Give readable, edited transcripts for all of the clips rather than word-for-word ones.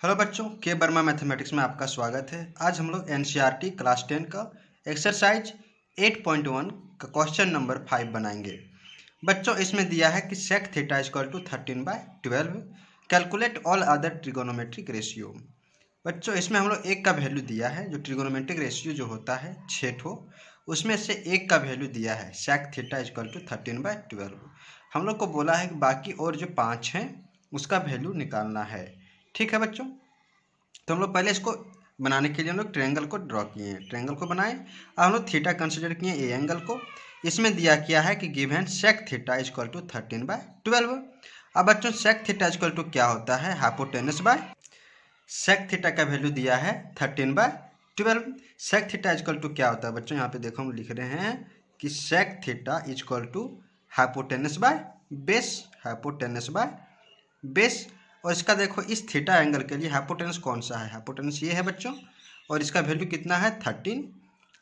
Hello बच्चों, के Verma mathematics में आपका स्वागत है। आज हम लोग एनसीईआरटी क्लास 10 का एक्सरसाइज 8.1 का क्वेश्चन नंबर 5 बनाएंगे। बच्चों, इसमें दिया है कि sec theta equal to 13/12, calculate all other trigonometric ratio. बच्चों, इसमें हम लोग एक का वैल्यू दिया है, जो ट्रिगोनोमेट्रिक रेशियो जो होता है 6 ठो, उसमें से एक का वैल्यू दिया है sec थीटा इक्वल टू 13/12। हम लोग को बोला है कि बाकी और जो 5 हैं उसका वैल्यू निकालना है। ठीक है बच्चों, तो हम लोग पहले इसको बनाने के लिए हम लोग ट्रायंगल को ड्रॉ किए हैं, ट्रायंगल को बनाए। अब हम लोग थीटा कंसिडर किए ए एंगल को। इसमें दिया किया है कि given sec theta equal to 13/12। अब बच्चों, सेक थीटा इक्वल टू क्या होता है? हाइपोटेनस बाय सेक थीटा का वैल्यू दिया है 13/12। सेक थीटा इक्वल टू क्या होता है बच्चों? यहाँ पे देखो हम लिख रहे हैं कि sec theta equal to hypotenuse by base, hypotenuse by base. और इसका देखो, इस थीटा एंगल के लिए हाइपोटेनस कौन सा है? हाइपोटेनस ये है बच्चों, और इसका वैल्यू कितना है? 13।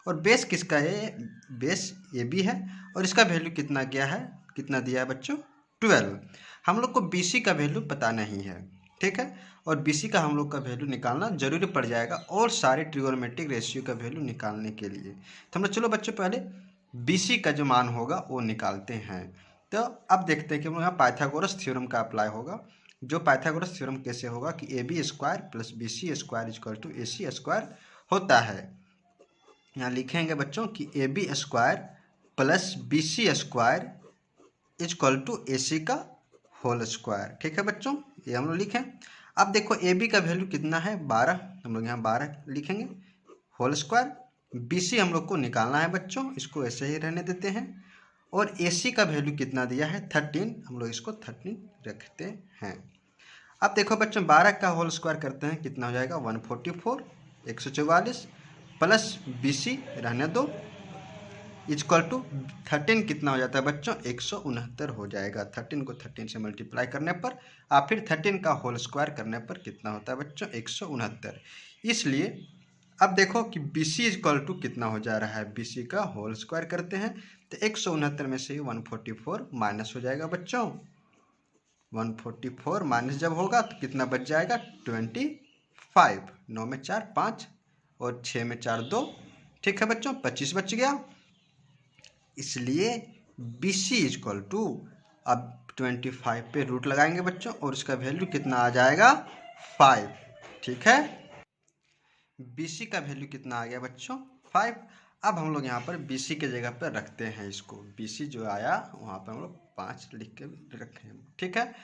और बेस किसका है? बेस ये भी है, और इसका वैल्यू कितना गया है? कितना दिया है बच्चों? 12। हम लोग को बीसी का वैल्यू पता नहीं है, ठीक है, और बीसी का हम लोग का वैल्यू निकालना जरूरी पड़ जाएगा और सारे ट्रिगोनोमेट्रिक रेशियो का वैल्यू निकालने के लिए। तो हम लोग चलो बच्चों पहले बीसी का जो मान होगा वो निकालते हैं। तो अब देखते हैं कि यहाँ पाइथागोरस थ्योरम का अप्लाई होगा। जो पाइथागोरस थ्योरम कैसे होगा कि A B square plus B C square equal to A C square होता है। यहाँ लिखेंगे बच्चों कि A B square plus B C square equal to A C का होल स्क्वायर। ठीक है बच्चों, ये हम लोग लिखें। अब देखो, ए बी का वैल्यू कितना है? 12। हम लोग यहाँ 12 लिखेंगे, होल स्क्वायर। बी सी हम लोग को निकालना है बच्चों, इसको ऐसे ही रहने देते हैं। और ए सी का वैल्यू कितना दिया है? 13। हम लोग इसको 13 रखते हैं। अब देखो बच्चों, 12 का होल स्क्वायर करते हैं, कितना हो जाएगा? 144, 144 प्लस बी सी रहने दो इक्वल टू 13 कितना हो जाता है बच्चों? 169 हो जाएगा। 13 को 13 से मल्टीप्लाई करने पर और फिर 13 का होल स्क्वायर करने पर कितना होता है बच्चों? 169। इसलिए अब देखो कि बी सी इक्वल टू कितना हो जा रहा है? बी सी का होल स्क्वायर करते हैं तो 169 में से 144 माइनस हो जाएगा बच्चों। 144 माइनस जब होगा तो कितना बच जाएगा? 25। 9 में 4 5 और 6 में 4 2। ठीक है बच्चों, 25 बच गया। इसलिए बी सी इक्वल टू, अब 25 पे रूट लगाएंगे बच्चों और इसका वैल्यू कितना आ जाएगा? 5। ठीक है, बी सी का वैल्यू कितना आ गया बच्चों? 5। अब हम लोग यहाँ पर बी सी के जगह पर रखते हैं इसको। बी सी जो आया वहाँ पर हम लोग 5 लिख के रखें। ठीक है,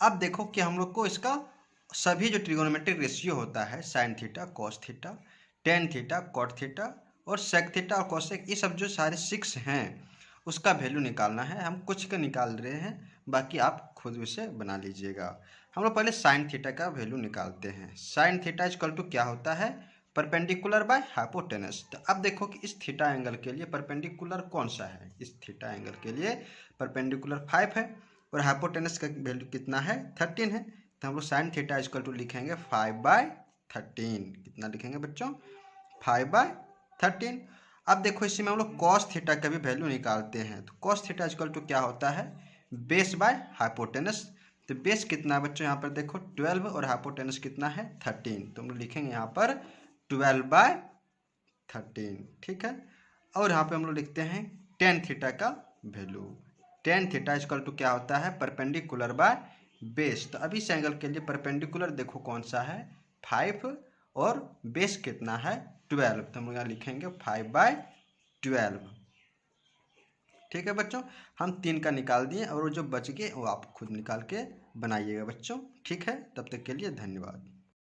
अब देखो कि हम लोग को इसका सभी जो ट्रिगोनोमेट्रिक रेशियो होता है, sine theta, cos theta, tan theta, cot theta और सेक थीटा और कोसेक, ये सब जो सारे 6 हैं उसका वैल्यू निकालना है। हम कुछ का निकाल रहे हैं, बाकी आप खुद उसे बना लीजिएगा। हम लोग पहले साइन थीटा का वैल्यू निकालते हैं। साइन थीटा इक्वल टू क्या होता है? Perpendicular by hypotenuse. तो अब देखो कि इस थीटा एंगल के लिए परपेंडिकुलर कौन सा है? इस थीटा एंगल के लिए परपेंडिकुलर 5 है और हाइपोटेनस का वैल्यू कितना है? 13 है। तो हम लोग साइन थीटा इक्वल टू लिखेंगे 5/13। कितना लिखेंगे बच्चों? 5/13। अब देखो, इसी में हम लोग कॉस थीटा का भी वैल्यू निकालते हैं। तो कॉस थीटा इक्वल टू क्या होता है? Base by hypotenuse. तो बेस कितना है बच्चों? यहाँ पर देखो 12 और हाइपोटेनस कितना है? 13। तो हम लोग लिखेंगे यहाँ पर 12/13। ठीक है, और यहाँ पे हम लोग लिखते हैं टेन थीटा का value. Tan theta equal to क्या होता है? Perpendicular by base. तो अभी इस एंगल के लिए परपेंडिकुलर देखो कौन सा है? 5 और बेस कितना है? 12। तो हम यहाँ लिखेंगे 5/12। ठीक है बच्चों, हम 3 का निकाल दिए और जो बच गए वो आप खुद निकाल के बनाइएगा बच्चों। ठीक है, तब तक के लिए धन्यवाद।